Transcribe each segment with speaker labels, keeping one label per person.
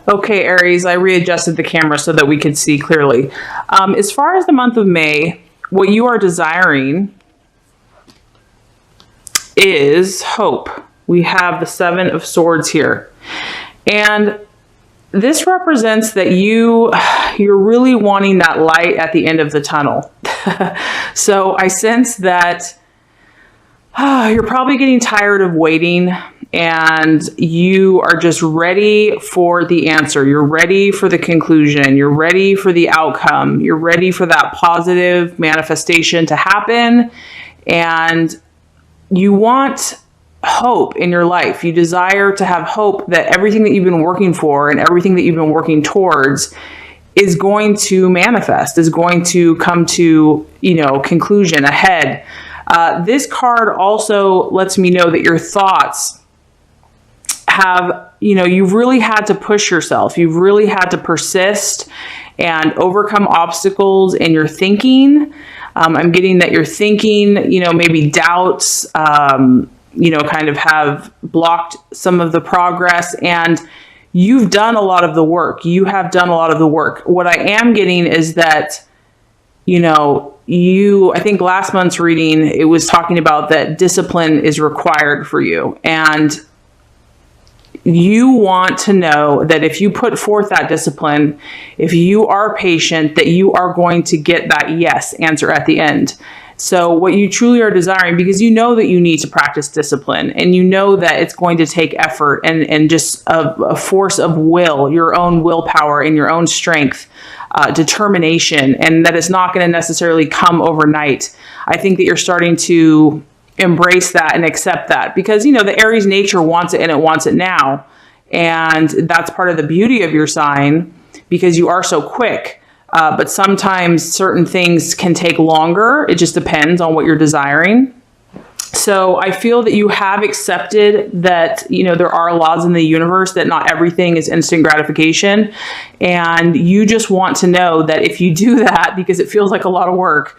Speaker 1: Okay, Aries, I readjusted the camera so that we could see clearly. As far as the month of May, what you are desiring is hope. We have the Seven of Swords here. And this represents that you're really wanting that light at the end of the tunnel. So I sense that you're probably getting tired of waiting, and you are just ready for the answer. You're ready for the conclusion. You're ready for the outcome. You're ready for that positive manifestation to happen. And you want hope in your life. You desire to have hope that everything that you've been working for and everything that you've been working towards is going to manifest, is going to come to, conclusion ahead. This card also lets me know that your thoughts have, you've really had to push yourself. You've really had to persist and overcome obstacles in your thinking. I'm getting that your thinking, maybe doubts, kind of have blocked some of the progress, and you've done a lot of the work. You have done a lot of the work. What I am getting is that, I think last month's reading, it was talking about that discipline is required for you. And you want to know that if you put forth that discipline, if you are patient, that you are going to get that yes answer at the end. So what you truly are desiring, because you know that you need to practice discipline, and you know that it's going to take effort and just a force of will, your own willpower and your own strength, determination, and that it's not going to necessarily come overnight. I think that you're starting to embrace that and accept that, because, the Aries nature wants it, and it wants it now. And that's part of the beauty of your sign, because you are so quick. But sometimes certain things can take longer. It just depends on what you're desiring. So I feel that you have accepted that, there are laws in the universe, that not everything is instant gratification. And you just want to know that if you do that, because it feels like a lot of work,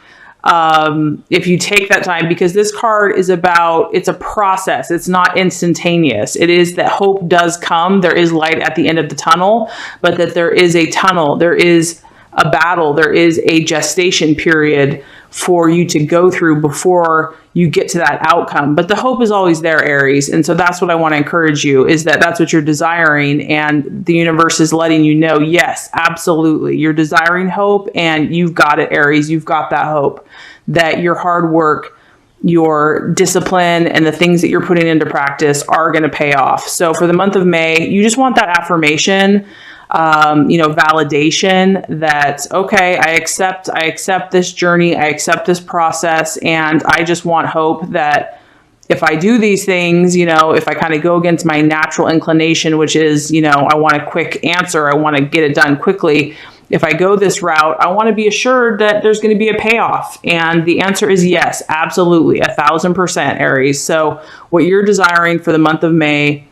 Speaker 1: if you take that time, because this card is it's a process. It's not instantaneous. It is that hope does come. There is light at the end of the tunnel, but that there is a tunnel. There is a battle. There is a gestation period for you to go through before you get to that outcome. But the hope is always there, Aries. And so that's what I want to encourage you, is that that's what you're desiring. And the universe is letting you know, yes, absolutely. You're desiring hope, and you've got it, Aries. You've got that hope, that your hard work, your discipline, and the things that you're putting into practice are going to pay off. So for the month of May, you just want that affirmation, validation that, okay, I accept this journey, I accept this process, and I just want hope that if I do these things, if I kind of go against my natural inclination, which is, I want a quick answer, I want to get it done quickly. If I go this route, I want to be assured that there's going to be a payoff. And the answer is yes, absolutely, 1,000%, Aries. So what you're desiring for the month of May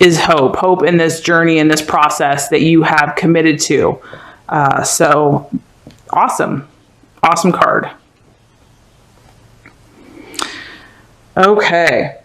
Speaker 1: is hope in this journey, in this process that you have committed to. So awesome card. Okay.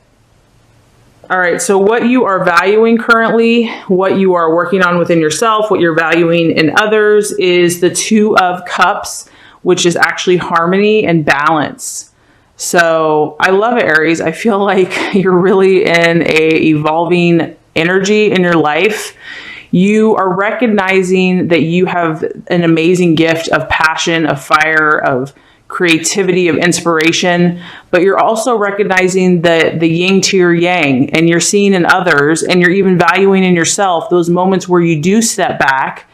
Speaker 1: All right. So what you are valuing currently, what you are working on within yourself, what you're valuing in others is the Two of Cups, which is actually harmony and balance. So I love it, Aries. I feel like you're really in a evolving energy in your life. You are recognizing that you have an amazing gift of passion, of fire, of creativity, of inspiration, but you're also recognizing the yin to your yang, and you're seeing in others, and you're even valuing in yourself those moments where you do step back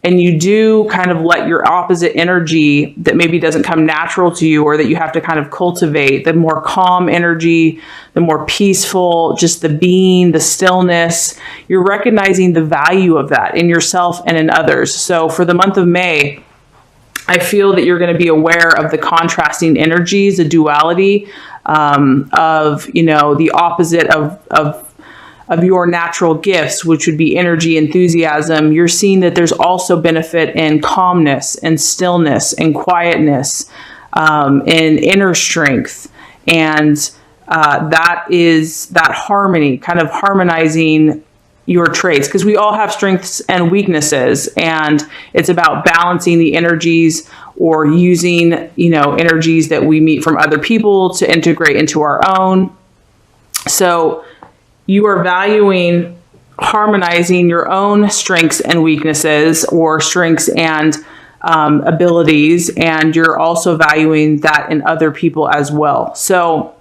Speaker 1: and you do kind of let your opposite energy that maybe doesn't come natural to you, or that you have to kind of cultivate, the more calm energy, the more peaceful, just the being, the stillness. You're recognizing the value of that in yourself and in others. So for the month of May, I feel that you're going to be aware of the contrasting energies, the duality of, the opposite of your natural gifts, which would be energy, enthusiasm. You're seeing that there's also benefit in calmness and stillness and quietness, and inner strength. And that is that harmony, kind of harmonizing your traits, because we all have strengths and weaknesses, and it's about balancing the energies or using, energies that we meet from other people to integrate into our own. So you are valuing harmonizing your own strengths and weaknesses, or strengths and abilities, and you're also valuing that in other people as well. So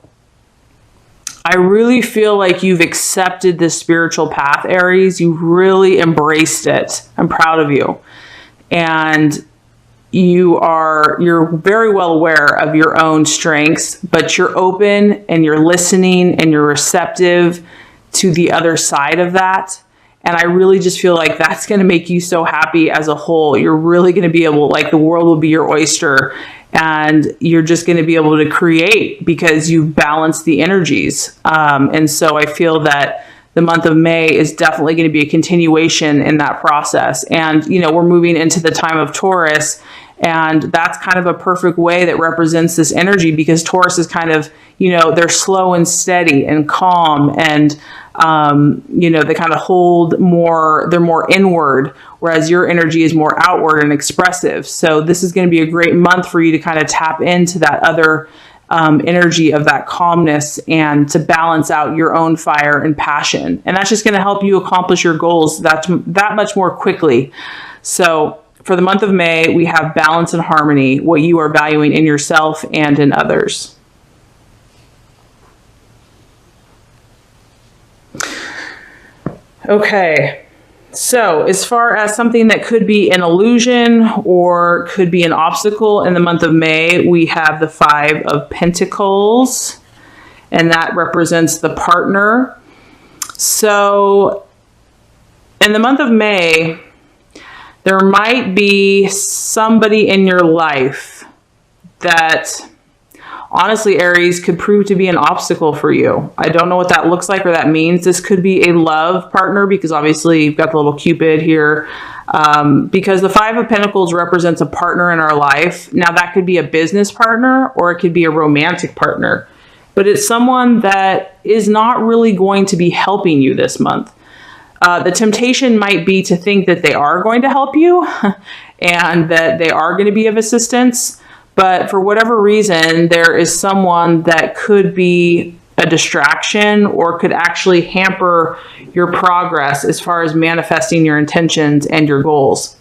Speaker 1: I really feel like you've accepted this spiritual path, Aries. You've really embraced it. I'm proud of you. And you're very well aware of your own strengths, but you're open and you're listening and you're receptive to the other side of that. And I really just feel like that's going to make you so happy as a whole. You're really going to be able, like, the world will be your oyster, and you're just going to be able to create because you've balanced the energies. And so I feel that the month of May is definitely going to be a continuation in that process. And, we're moving into the time of Taurus, and that's kind of a perfect way that represents this energy, because Taurus is kind of, they're slow and steady and calm, and, they kind of hold more, they're more inward, whereas your energy is more outward and expressive. So this is going to be a great month for you to kind of tap into that other energy of that calmness, and to balance out your own fire and passion. And that's just going to help you accomplish your goals that much more quickly. So for the month of May, we have balance and harmony, what you are valuing in yourself and in others. Okay, so as far as something that could be an illusion or could be an obstacle in the month of May, we have the 5 of Pentacles, and that represents the partner. So in the month of May, there might be somebody in your life that, honestly, Aries, could prove to be an obstacle for you. I don't know what that looks like or that means. This could be a love partner, because obviously you've got the little Cupid here, because the 5 of Pentacles represents a partner in our life. Now, that could be a business partner or it could be a romantic partner, but it's someone that is not really going to be helping you this month. The temptation might be to think that they are going to help you and that they are going to be of assistance. But for whatever reason, there is someone that could be a distraction or could actually hamper your progress as far as manifesting your intentions and your goals.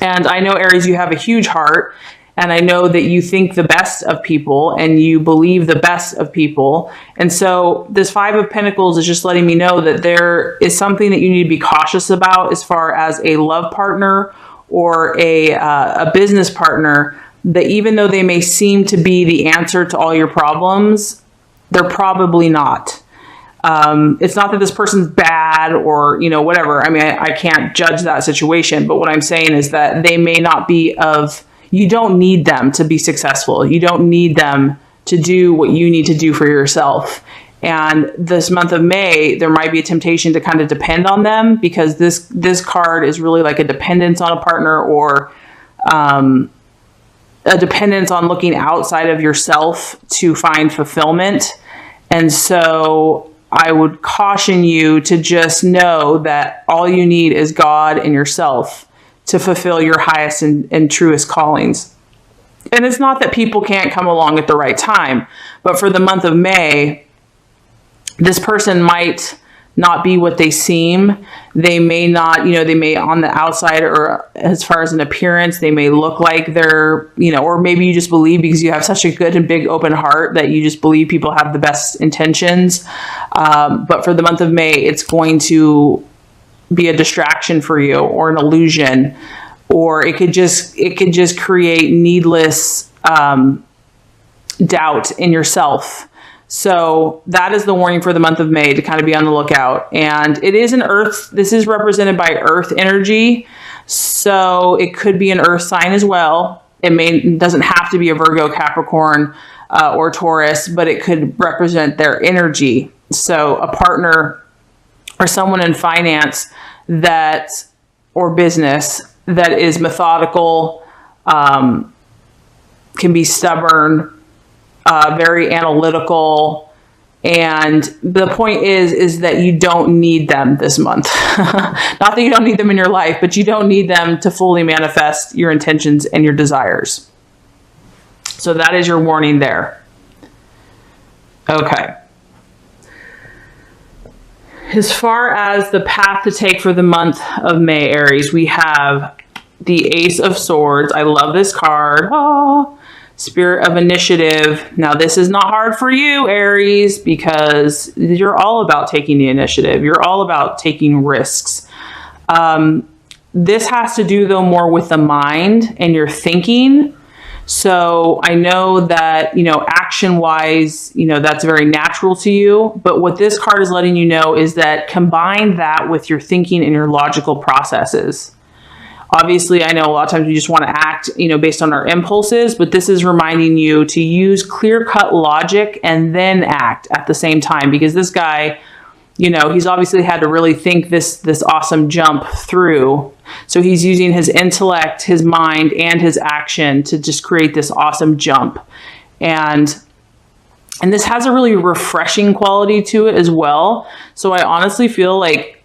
Speaker 1: And I know, Aries, you have a huge heart, and I know that you think the best of people and you believe the best of people. And so this 5 of Pentacles is just letting me know that there is something that you need to be cautious about as far as a love partner or a business partner, that even though they may seem to be the answer to all your problems, they're probably not. It's not that this person's bad or, whatever. I mean, I can't judge that situation, but what I'm saying is that they may not be you don't need them to be successful. You don't need them to do what you need to do for yourself. And this month of May, there might be a temptation to kind of depend on them, because this card is really like a dependence on a partner, or a dependence on looking outside of yourself to find fulfillment. And so I would caution you to just know that all you need is God and yourself to fulfill your highest and truest callings. And it's not that people can't come along at the right time, but for the month of May, this person might not be what they seem. They may not, they may on the outside, or as far as an appearance, they may look like they're, or maybe you just believe because you have such a good and big open heart that you just believe people have the best intentions. But for the month of May, it's going to be a distraction for you, or an illusion, or it could just create needless doubt in yourself. So that is the warning for the month of May, to kind of be on the lookout. And it is this is represented by earth energy. So it could be an earth sign as well. It doesn't have to be a Virgo, Capricorn, or Taurus, but it could represent their energy. So a partner or someone in finance or business that is methodical, can be stubborn, very analytical, And the point is that you don't need them this month. Not that you don't need them in your life, but you don't need them to fully manifest your intentions and your desires. So that is your warning there. Okay. As far as the path to take for the month of May, Aries, we have the Ace of Swords. I love this card. Oh, Spirit of Initiative. Now, this is not hard for you, Aries, because you're all about taking the initiative. You're all about taking risks. This has to do, though, more with the mind and your thinking. So I know that, action-wise, that's very natural to you. But what this card is letting you know is that combine that with your thinking and your logical processes. Obviously, I know a lot of times we just want to act, based on our impulses, but this is reminding you to use clear-cut logic and then act at the same time, because this guy, he's obviously had to really think this awesome jump through. So he's using his intellect, his mind, and his action to just create this awesome jump. And this has a really refreshing quality to it as well. So I honestly feel like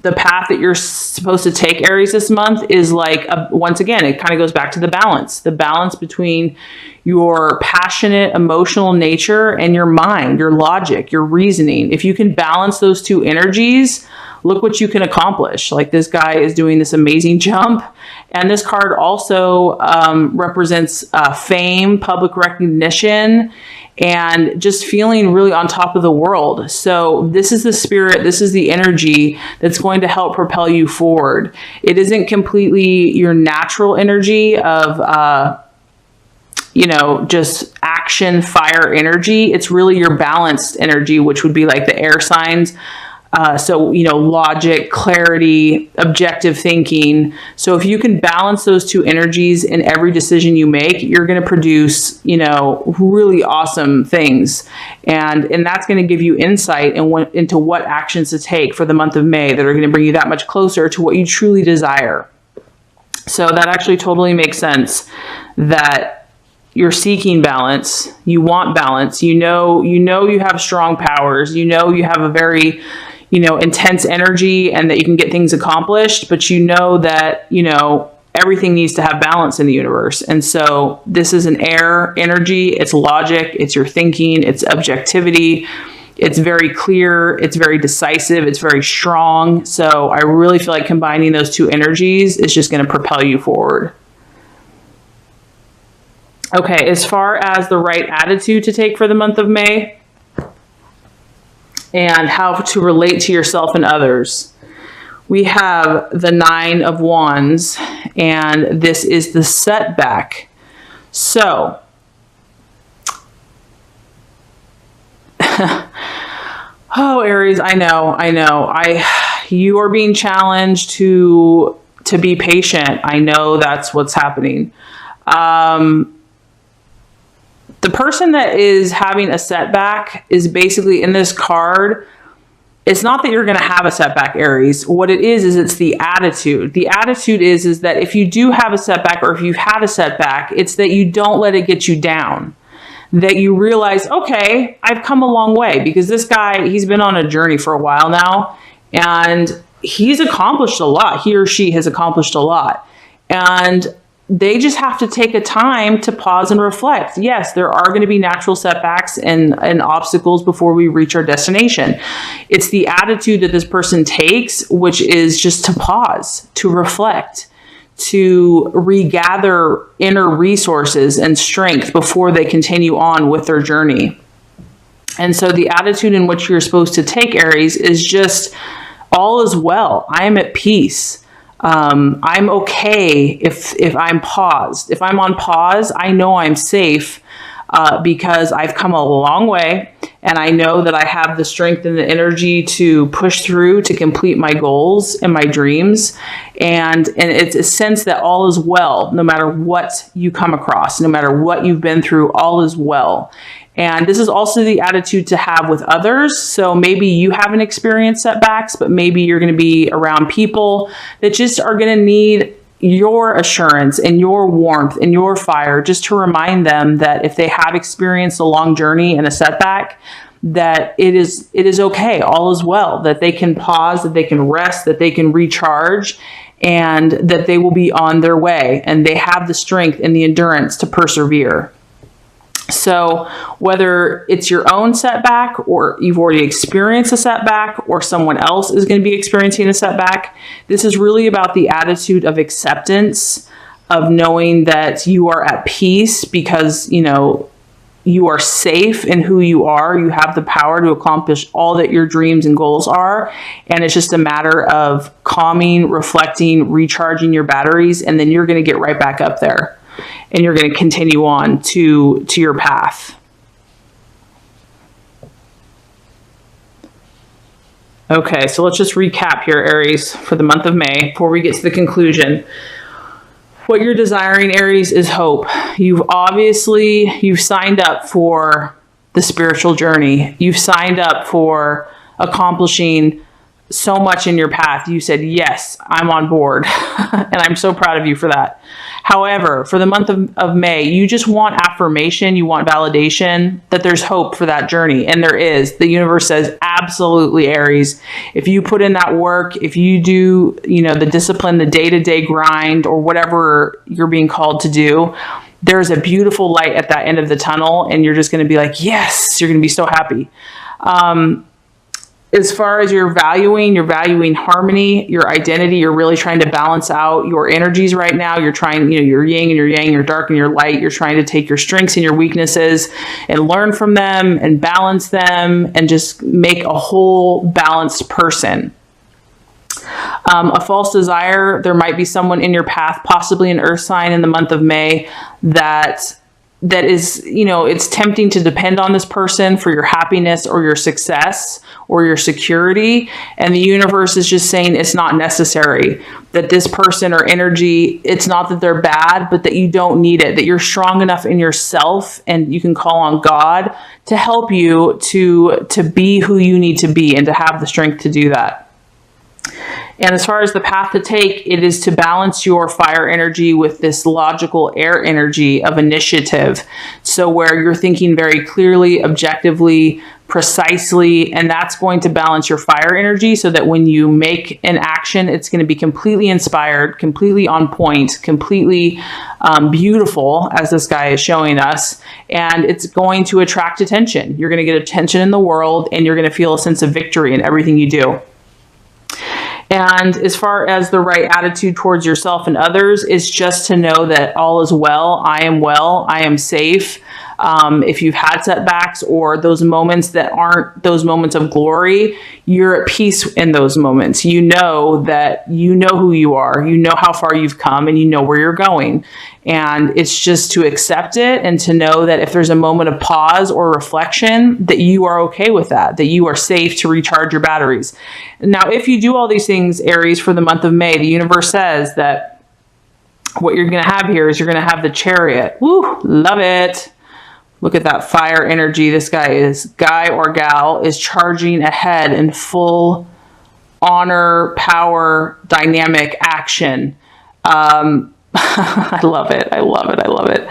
Speaker 1: the path that you're supposed to take, Aries, this month is like, once again, it kind of goes back to the balance between your passionate, emotional nature and your mind, your logic, your reasoning. If you can balance those two energies, look what you can accomplish. Like, this guy is doing this amazing jump. And this card also represents fame, public recognition, and just feeling really on top of the world. So this is the spirit, this is the energy that's going to help propel you forward. It isn't completely your natural energy of, just action, fire energy. It's really your balanced energy, which would be like the air signs. So, logic, clarity, objective thinking. So if you can balance those two energies in every decision you make, you're going to produce, really awesome things. And that's going to give you insight into what actions to take for the month of May that are going to bring you that much closer to what you truly desire. So that actually totally makes sense, that you're seeking balance. You want balance. You have strong powers. You have a very, intense energy, and that you can get things accomplished, but that, everything needs to have balance in the universe. And so this is an air energy. It's logic. It's your thinking. It's objectivity. It's very clear. It's very decisive. It's very strong. So I really feel like combining those two energies is just going to propel you forward. Okay, as far as the right attitude to take for the month of May and how to relate to yourself and others, we have the Nine of Wands, and this is the setback. So, oh, Aries, I know. You are being challenged to be patient. I know that's what's happening. The person that is having a setback is basically, in this card, it's not that you're going to have a setback, Aries. What it is it's the attitude. The attitude is that if you do have a setback, or if you've had a setback, it's that you don't let it get you down. That you realize, okay, I've come a long way, because this guy, he's been on a journey for a while now, and he's accomplished a lot. He or she has accomplished a lot. And they just have to take a time to pause and reflect. Yes, there are going to be natural setbacks and obstacles before we reach our destination. It's the attitude that this person takes, which is just to pause, to reflect, to regather inner resources and strength before they continue on with their journey. And so the attitude in which you're supposed to take, Aries, is just, all is well. I am at peace. I'm okay if I'm paused. If I'm on pause, I know I'm safe because I've come a long way, and I know that I have the strength and the energy to push through, to complete my goals and my dreams. And it's a sense that all is well, no matter what you come across, no matter what you've been through, all is well. And this is also the attitude to have with others. So maybe you haven't experienced setbacks, but maybe you're going to be around people that just are going to need your assurance and your warmth and your fire, just to remind them that if they have experienced a long journey and a setback, that it is okay, all is well, that they can pause, that they can rest, that they can recharge, and that they will be on their way, and they have the strength and the endurance to persevere. So whether it's your own setback, or you've already experienced a setback, or someone else is going to be experiencing a setback, this is really about the attitude of acceptance, of knowing that you are at peace because, you are safe in who you are. You have the power to accomplish all that your dreams and goals are. And it's just a matter of calming, reflecting, recharging your batteries, and then you're going to get right back up there. And you're going to continue on to your path. Okay, so let's just recap here, Aries, for the month of May before we get to the conclusion. What you're desiring, Aries, is hope. You've signed up for the spiritual journey. You've signed up for accomplishing so much in your path. You said, yes, I'm on board. And I'm so proud of you for that. However, for the month of May, you just want affirmation. You want validation that there's hope for that journey. And there is. The universe says, absolutely, Aries. If you put in that work, if you do, the discipline, the day-to-day grind, or whatever you're being called to do, there's a beautiful light at that end of the tunnel. And you're just going to be like, yes, you're going to be so happy. As far as you're valuing harmony, your identity. You're really trying to balance out your energies right now. You're trying, your yin and your yang, your dark and your light. You're trying to take your strengths and your weaknesses and learn from them and balance them and just make a whole balanced person. A false desire. There might be someone in your path, possibly an earth sign in the month of May, that is, it's tempting to depend on this person for your happiness or your success or your security. And the universe is just saying it's not necessary, that this person or energy, it's not that they're bad, but that you don't need it, that you're strong enough in yourself and you can call on God to help you to be who you need to be and to have the strength to do that. And as far as the path to take, it is to balance your fire energy with this logical air energy of initiative. So where you're thinking very clearly, objectively, precisely, and that's going to balance your fire energy so that when you make an action, it's going to be completely inspired, completely on point, completely beautiful, as this guy is showing us. And it's going to attract attention. You're going to get attention in the world, and you're going to feel a sense of victory in everything you do. And as far as the right attitude towards yourself and others is just to know that all is well, I am safe. If you've had setbacks or those moments that aren't those moments of glory, you're at peace in those moments. You know that you know who you are, you know how far you've come, and you know where you're going. And it's just to accept it and to know that if there's a moment of pause or reflection, that you are okay with that you are safe to recharge your batteries. Now, if you do all these things, Aries, for the month of May, the universe says that what you're going to have here is you're going to have the Chariot. Woo, love it. Look at that fire energy. This guy or gal is charging ahead in full honor, power, dynamic action. I love it. I love it. I love it.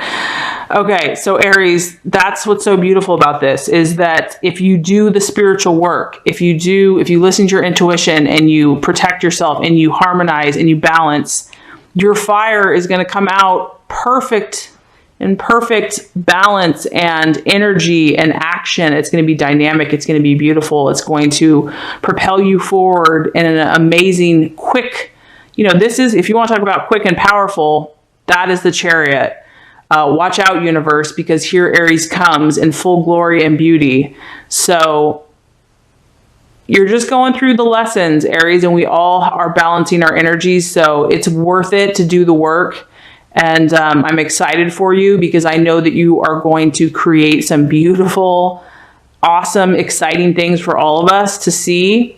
Speaker 1: Okay. So Aries, that's what's so beautiful about this is that if you do the spiritual work, if you listen to your intuition and you protect yourself and you harmonize and you balance, your fire is going to come out perfect balance and energy and action. It's going to be dynamic. It's going to be beautiful. It's going to propel you forward in an amazing, quick, this is, if you want to talk about quick and powerful, that is the Chariot. Watch out, universe, because here Aries comes in full glory and beauty. So you're just going through the lessons, Aries, and we all are balancing our energies. So it's worth it to do the work. And I'm excited for you because I know that you are going to create some beautiful, awesome, exciting things for all of us to see.